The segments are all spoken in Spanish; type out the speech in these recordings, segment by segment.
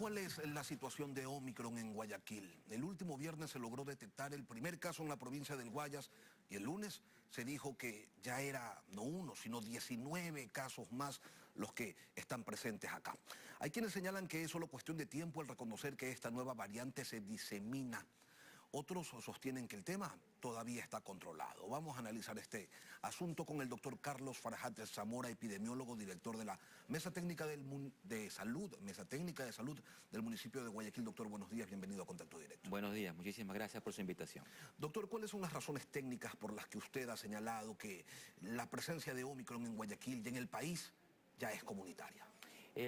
¿Cuál es la situación de Omicron en Guayaquil? El último viernes se logró detectar el primer caso en la provincia del Guayas y el lunes se dijo que ya era no uno, sino 19 casos más los que están presentes acá. Hay quienes señalan que es solo cuestión de tiempo el reconocer que esta nueva variante se disemina. Otros sostienen que el tema todavía está controlado. Vamos a analizar este asunto con el doctor Carlos Farhat Zamora, epidemiólogo, director de la Mesa Técnica de Salud del municipio de Guayaquil. Doctor, buenos días, bienvenido a Contacto Directo. Buenos días, muchísimas gracias por su invitación. Doctor, ¿cuáles son las razones técnicas por las que usted ha señalado que la presencia de Omicron en Guayaquil y en el país ya es comunitaria?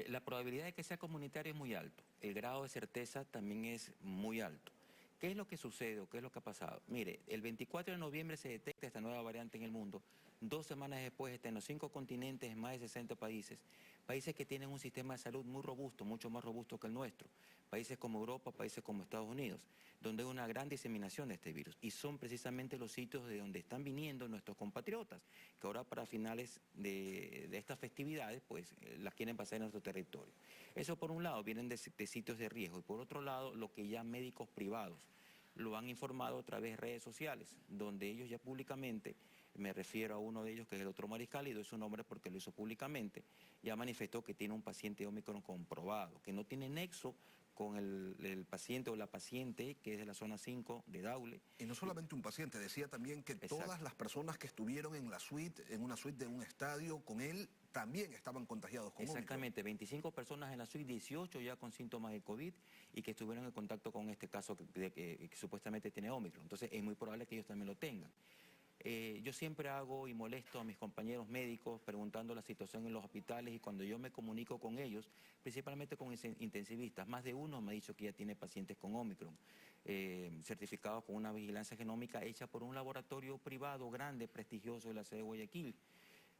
La probabilidad de que sea comunitario es muy alto. El grado de certeza también es muy alto. ¿Qué es lo que sucede o qué es lo que ha pasado? Mire, el 24 de noviembre se detecta esta nueva variante en el mundo. 2 semanas después está en los 5 continentes, en más de 60 países. Países que tienen un sistema de salud muy robusto, mucho más robusto que el nuestro. Países como Europa, países como Estados Unidos, donde hay una gran diseminación de este virus. Y son precisamente los sitios de donde están viniendo nuestros compatriotas, que ahora para finales de estas festividades, pues las quieren pasar en nuestro territorio. Eso por un lado, vienen de sitios de riesgo. Y por otro lado, lo que ya médicos privados lo han informado a través de redes sociales, donde ellos ya públicamente, me refiero a uno de ellos que es el doctor Mariscal, y doy su nombre porque lo hizo públicamente, ya manifestó que tiene un paciente Omicron comprobado, que no tiene nexo con el paciente o la paciente que es de la zona 5 de Daule. Y no solamente un paciente, decía también que Exacto. Todas las personas que estuvieron en la suite, en una suite de un estadio con él, también estaban contagiados con Omicron. Exactamente, 25 personas en la suite, 18 ya con síntomas de COVID y que estuvieron en contacto con este caso que supuestamente tiene Omicron. Entonces es muy probable que ellos también lo tengan. Yo siempre hago y molesto a mis compañeros médicos preguntando la situación en los hospitales, y cuando yo me comunico con ellos, principalmente con intensivistas, más de uno me ha dicho que ya tiene pacientes con Omicron, certificados con una vigilancia genómica hecha por un laboratorio privado grande, prestigioso de la sede de Guayaquil.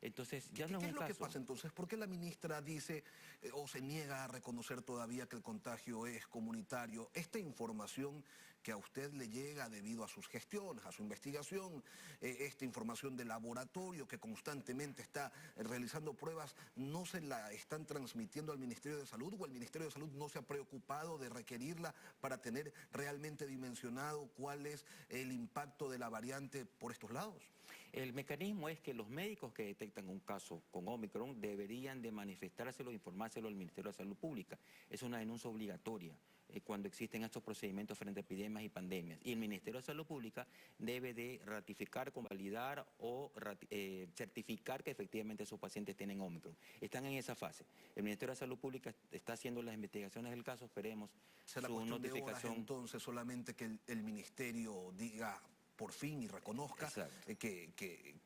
Entonces, ya no es un caso. ¿Qué es lo que pasa entonces? ¿Por qué la ministra dice o se niega a reconocer todavía que el contagio es comunitario? Esta información que a usted le llega debido a sus gestiones, a su investigación, esta información de laboratorio que constantemente está realizando pruebas, ¿no se la están transmitiendo al Ministerio de Salud, o el Ministerio de Salud no se ha preocupado de requerirla para tener realmente dimensionado cuál es el impacto de la variante por estos lados? El mecanismo es que los médicos que detectan un caso con Omicron deberían de manifestárselo e informárselo al Ministerio de Salud Pública. Es una denuncia obligatoria cuando existen estos procedimientos frente a epidemias y pandemias. Y el Ministerio de Salud Pública debe de ratificar, convalidar o certificar que efectivamente esos pacientes tienen Omicron. Están en esa fase. El Ministerio de Salud Pública está haciendo las investigaciones del caso, esperemos ¿Será su cuestión notificación? de horas entonces solamente que el Ministerio diga por fin y reconozca que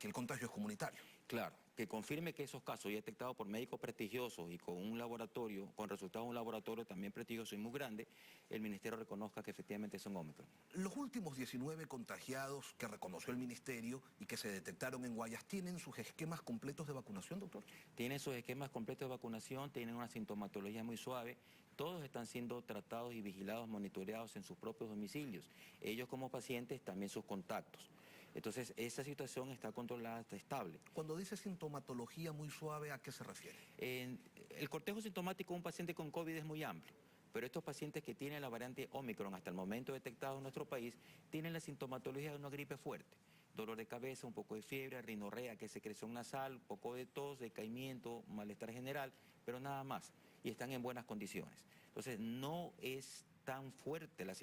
el contagio es comunitario? Claro, que confirme que esos casos ya detectados por médicos prestigiosos y con un laboratorio, con resultados de un laboratorio también prestigioso y muy grande, el Ministerio reconozca que efectivamente son Omicron. Los últimos 19 contagiados que reconoció el Ministerio y que se detectaron en Guayas, ¿tienen sus esquemas completos de vacunación, doctor? Tienen sus esquemas completos de vacunación, tienen una sintomatología muy suave, todos están siendo tratados y vigilados, monitoreados en sus propios domicilios. Ellos como pacientes, también sus contactos. Entonces, esa situación está controlada, está estable. Cuando dice sintomatología muy suave, ¿a qué se refiere? El cortejo sintomático de un paciente con COVID es muy amplio, pero estos pacientes que tienen la variante Omicron hasta el momento detectado en nuestro país tienen la sintomatología de una gripe fuerte. Dolor de cabeza, un poco de fiebre, rinorrea, que es secreción nasal, un poco de tos, decaimiento, malestar general, pero nada más. Y están en buenas condiciones. Entonces, no es tan fuerte la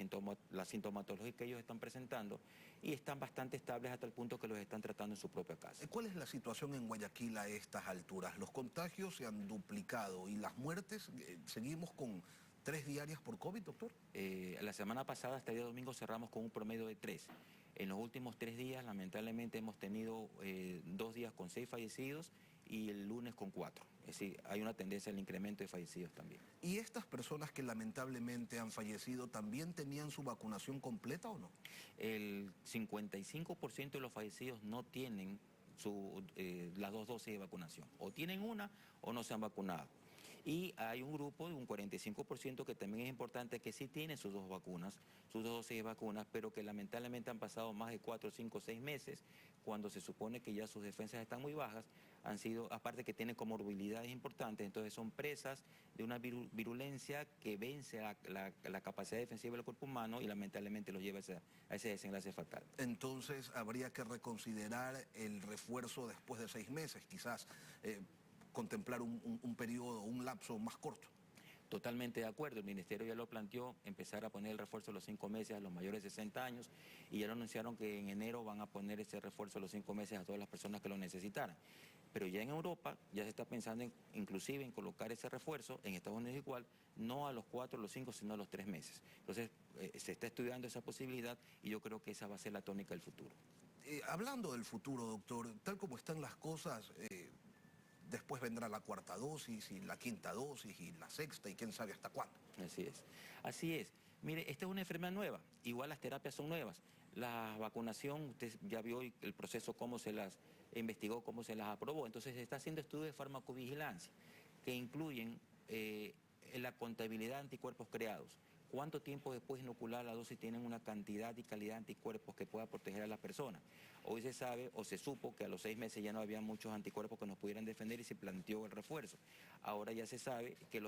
sintomatología que ellos están presentando y están bastante estables hasta el punto que los están tratando en su propia casa. ¿Cuál es la situación en Guayaquil a estas alturas? Los contagios se han duplicado y las muertes, seguimos con 3 diarias por COVID, doctor. La semana pasada, hasta el día domingo, cerramos con un promedio de 3. En los últimos 3 días, lamentablemente, hemos tenido 2 días con 6 fallecidos y el lunes con 4. Es decir, hay una tendencia al incremento de fallecidos también. ¿Y estas personas que lamentablemente han fallecido también tenían su vacunación completa o no? El 55% de los fallecidos no tienen las 2 dosis de vacunación. O tienen una o no se han vacunado. Y hay un grupo de un 45% que también es importante que sí tiene sus dos vacunas, sus dos dosis de vacunas, pero que lamentablemente han pasado más de 4, 5, 6 meses, cuando se supone que ya sus defensas están muy bajas, han sido, aparte que tienen comorbilidades importantes, entonces son presas de una virulencia que vence la capacidad defensiva del cuerpo humano y lamentablemente los lleva a ese desenlace fatal. Entonces habría que reconsiderar el refuerzo después de 6 meses, quizás contemplar un periodo, un lapso más corto. Totalmente de acuerdo, el Ministerio ya lo planteó, empezar a poner el refuerzo de los 5 meses a los mayores de 60 años y ya lo anunciaron que en enero van a poner ese refuerzo de los 5 meses a todas las personas que lo necesitaran. Pero ya en Europa ya se está pensando inclusive en colocar ese refuerzo, en Estados Unidos igual, no a los 4, los 5, sino a los 3 meses. Entonces se está estudiando esa posibilidad y yo creo que esa va a ser la tónica del futuro. Hablando del futuro, doctor, tal como están las cosas, después vendrá la cuarta dosis y la quinta dosis y la sexta y quién sabe hasta cuándo. Así es. Así es. Mire, esta es una enfermedad nueva, igual las terapias son nuevas. La vacunación, usted ya vio el proceso, cómo se las investigó, cómo se las aprobó. Entonces se está haciendo estudios de farmacovigilancia que incluyen la contabilidad de anticuerpos creados. ¿Cuánto tiempo después de inocular la dosis tienen una cantidad y calidad de anticuerpos que pueda proteger a la persona? Hoy se sabe o se supo que a los 6 meses ya no había muchos anticuerpos que nos pudieran defender y se planteó el refuerzo. Ahora ya se sabe que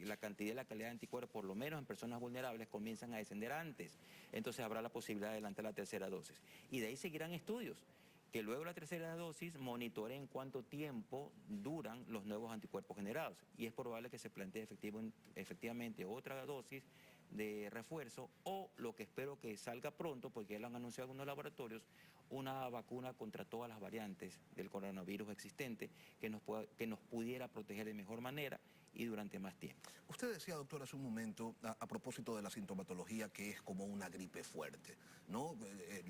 la cantidad y la calidad de anticuerpos, por lo menos en personas vulnerables, comienzan a descender antes. Entonces habrá la posibilidad de adelantar la tercera dosis. Y de ahí seguirán estudios que luego la tercera dosis monitoreen cuánto tiempo duran los nuevos anticuerpos generados. Y es probable que se plantee efectivamente otra dosis de refuerzo o lo que espero que salga pronto, porque ya lo han anunciado algunos laboratorios, una vacuna contra todas las variantes del coronavirus existente que nos pudiera proteger de mejor manera y durante más tiempo. Usted decía, doctor, hace un momento, a propósito de la sintomatología, que es como una gripe fuerte, ¿no?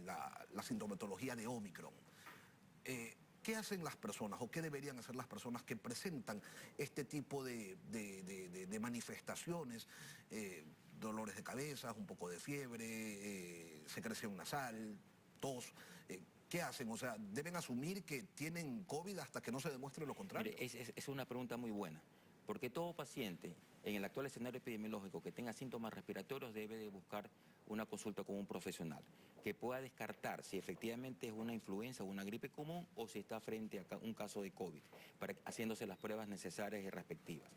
La sintomatología de Omicron. ¿Qué hacen las personas o qué deberían hacer las personas que presentan este tipo de manifestaciones? Dolores de cabeza, un poco de fiebre, secreción nasal, tos. ¿Qué hacen? O sea, ¿deben asumir que tienen COVID hasta que no se demuestre lo contrario? Mire, es una pregunta muy buena, porque todo paciente en el actual escenario epidemiológico que tenga síntomas respiratorios debe de buscar una consulta con un profesional que pueda descartar si efectivamente es una influenza o una gripe común o si está frente a un caso de COVID, haciéndose las pruebas necesarias y respectivas.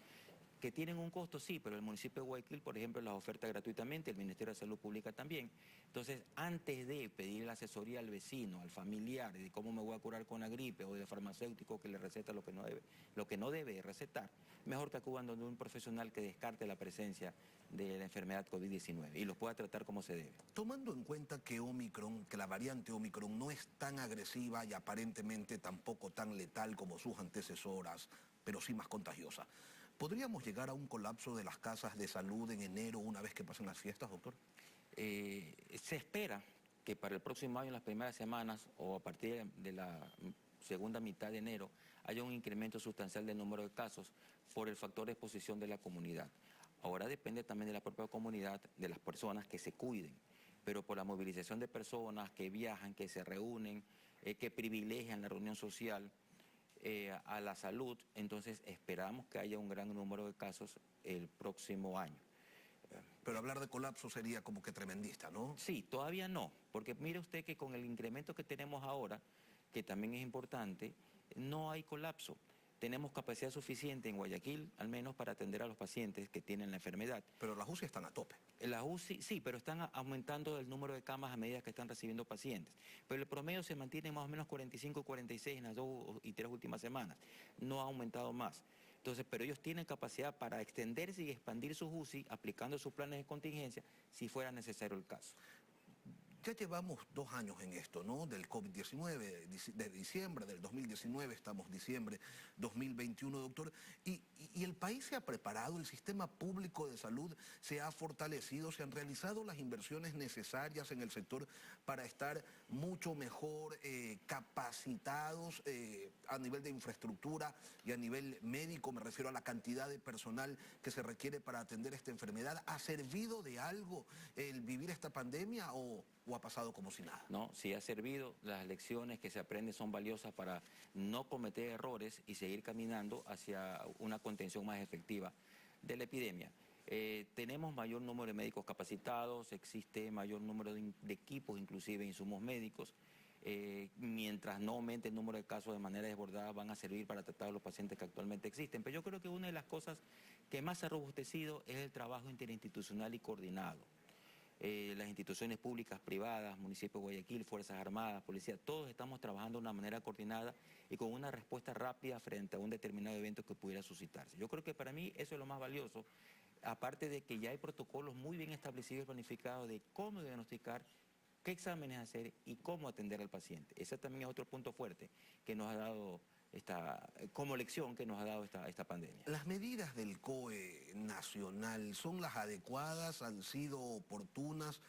¿Que tienen un costo? Sí, pero el municipio de Guayaquil, por ejemplo, las oferta gratuitamente, el Ministerio de Salud Pública también. Entonces, antes de pedir la asesoría al vecino, al familiar, de cómo me voy a curar con la gripe o del farmacéutico que le receta lo que no debe recetar, mejor que acudan donde un profesional que descarte la presencia de la enfermedad COVID-19 y los pueda tratar como se debe. Tomando en cuenta que Omicron, que la variante Omicron no es tan agresiva y aparentemente tampoco tan letal como sus antecesoras, pero sí más contagiosa, ¿podríamos llegar a un colapso de las casas de salud en enero una vez que pasen las fiestas, doctor? Se espera que para el próximo año, en las primeras semanas o a partir de la segunda mitad de enero, haya un incremento sustancial del número de casos por el factor de exposición de la comunidad. Ahora depende también de la propia comunidad, de las personas que se cuiden, pero por la movilización de personas que viajan, que se reúnen, que privilegian la reunión social, a la salud, entonces esperamos que haya un gran número de casos el próximo año. Pero hablar de colapso sería como que tremendista, ¿no? Sí, todavía no, porque mire usted que con el incremento que tenemos ahora, que también es importante, no hay colapso. Tenemos capacidad suficiente en Guayaquil, al menos para atender a los pacientes que tienen la enfermedad. Pero las UCI están a tope. Las UCI, sí, pero están aumentando el número de camas a medida que están recibiendo pacientes. Pero el promedio se mantiene más o menos 45 y 46 en las 2 y 3 últimas semanas. No ha aumentado más. Entonces, pero ellos tienen capacidad para extenderse y expandir sus UCI aplicando sus planes de contingencia si fuera necesario el caso. Ya llevamos 2 años en esto, ¿no? Del COVID-19, de diciembre del 2019, estamos diciembre 2021, doctor. Y el país se ha preparado, el sistema público de salud se ha fortalecido, se han realizado las inversiones necesarias en el sector para estar mucho mejor capacitados a nivel de infraestructura y a nivel médico, me refiero a la cantidad de personal que se requiere para atender esta enfermedad. ¿Ha servido de algo el vivir esta pandemia o o ha pasado como si nada? No, sí ha servido, las lecciones que se aprenden son valiosas para no cometer errores y seguir caminando hacia una contención más efectiva de la epidemia. Tenemos mayor número de médicos capacitados, existe mayor número de equipos, inclusive insumos médicos. Mientras no aumente el número de casos de manera desbordada, van a servir para tratar a los pacientes que actualmente existen. Pero yo creo que una de las cosas que más se ha robustecido es el trabajo interinstitucional y coordinado. Las instituciones públicas, privadas, municipio de Guayaquil, Fuerzas Armadas, Policía, todos estamos trabajando de una manera coordinada y con una respuesta rápida frente a un determinado evento que pudiera suscitarse. Yo creo que para mí eso es lo más valioso, aparte de que ya hay protocolos muy bien establecidos y planificados de cómo diagnosticar, qué exámenes hacer y cómo atender al paciente. Ese también es otro punto fuerte que nos ha dado como lección que nos ha dado esta pandemia. ¿Las medidas del COE nacional son las adecuadas, han sido oportunas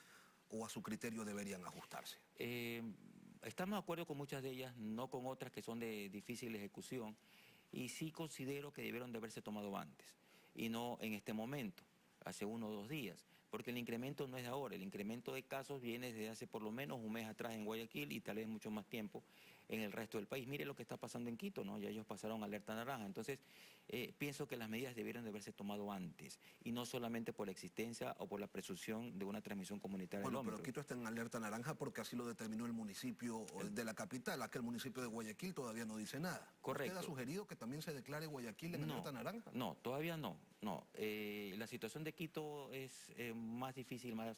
o a su criterio deberían ajustarse? Estamos de acuerdo con muchas de ellas, no con otras que son de difícil ejecución, y sí considero que debieron de haberse tomado antes y no en este momento, hace 1 o 2 días, porque el incremento no es de ahora, el incremento de casos viene desde hace por lo menos un mes atrás en Guayaquil y tal vez mucho más tiempo en el resto del país. Mire lo que está pasando en Quito, ¿no? Ya ellos pasaron alerta naranja. Entonces, pienso que las medidas debieron de haberse tomado antes y no solamente por la existencia o por la presunción de una transmisión comunitaria del Bueno, pero Ómicron. Quito está en alerta naranja porque así lo determinó el municipio de la capital. Aquel municipio de Guayaquil todavía no dice nada. Correcto. ¿Usted ha sugerido que también se declare Guayaquil en alerta naranja? No, todavía no. La situación de Quito es más difícil, más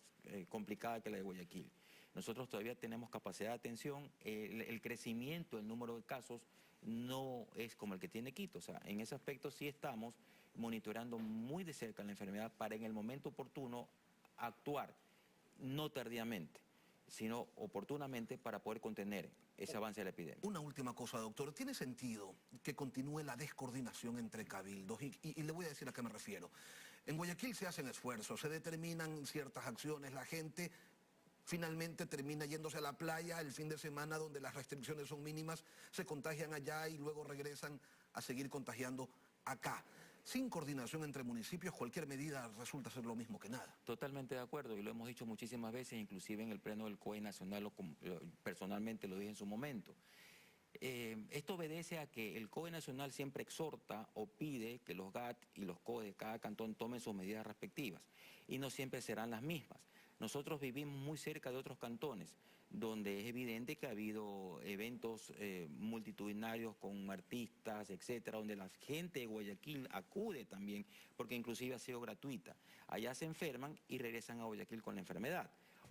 complicada que la de Guayaquil. Nosotros todavía tenemos capacidad de atención, el crecimiento, el número de casos no es como el que tiene Quito. O sea, en ese aspecto sí estamos monitoreando muy de cerca la enfermedad para en el momento oportuno actuar, no tardíamente, sino oportunamente para poder contener ese avance de la epidemia. Una última cosa, doctor. ¿Tiene sentido que continúe la descoordinación entre cabildos? Y le voy a decir a qué me refiero. En Guayaquil se hacen esfuerzos, se determinan ciertas acciones, la gente finalmente termina yéndose a la playa el fin de semana donde las restricciones son mínimas, se contagian allá y luego regresan a seguir contagiando acá. Sin coordinación entre municipios, cualquier medida resulta ser lo mismo que nada. Totalmente de acuerdo, y lo hemos dicho muchísimas veces, inclusive en el pleno del COE nacional, personalmente lo dije en su momento. Esto obedece a que el COE nacional siempre exhorta o pide que los GAT y los COE de cada cantón tomen sus medidas respectivas, y no siempre serán las mismas. Nosotros vivimos muy cerca de otros cantones, donde es evidente que ha habido eventos multitudinarios con artistas, etcétera, donde la gente de Guayaquil acude también, porque inclusive ha sido gratuita. Allá se enferman y regresan a Guayaquil con la enfermedad.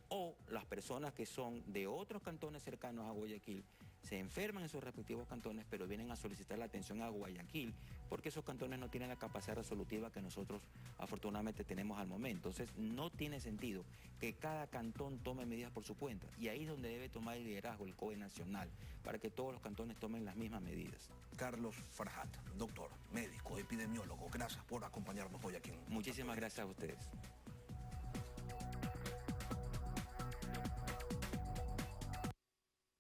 O las personas que son de otros cantones cercanos a Guayaquil se enferman en sus respectivos cantones, pero vienen a solicitar la atención a Guayaquil, porque esos cantones no tienen la capacidad resolutiva que nosotros afortunadamente tenemos al momento. Entonces no tiene sentido que cada cantón tome medidas por su cuenta, y ahí es donde debe tomar el liderazgo el COE nacional, para que todos los cantones tomen las mismas medidas. Carlos Farhat, doctor, médico, epidemiólogo, gracias por acompañarnos hoy aquí. Muchísimas gracias a ustedes.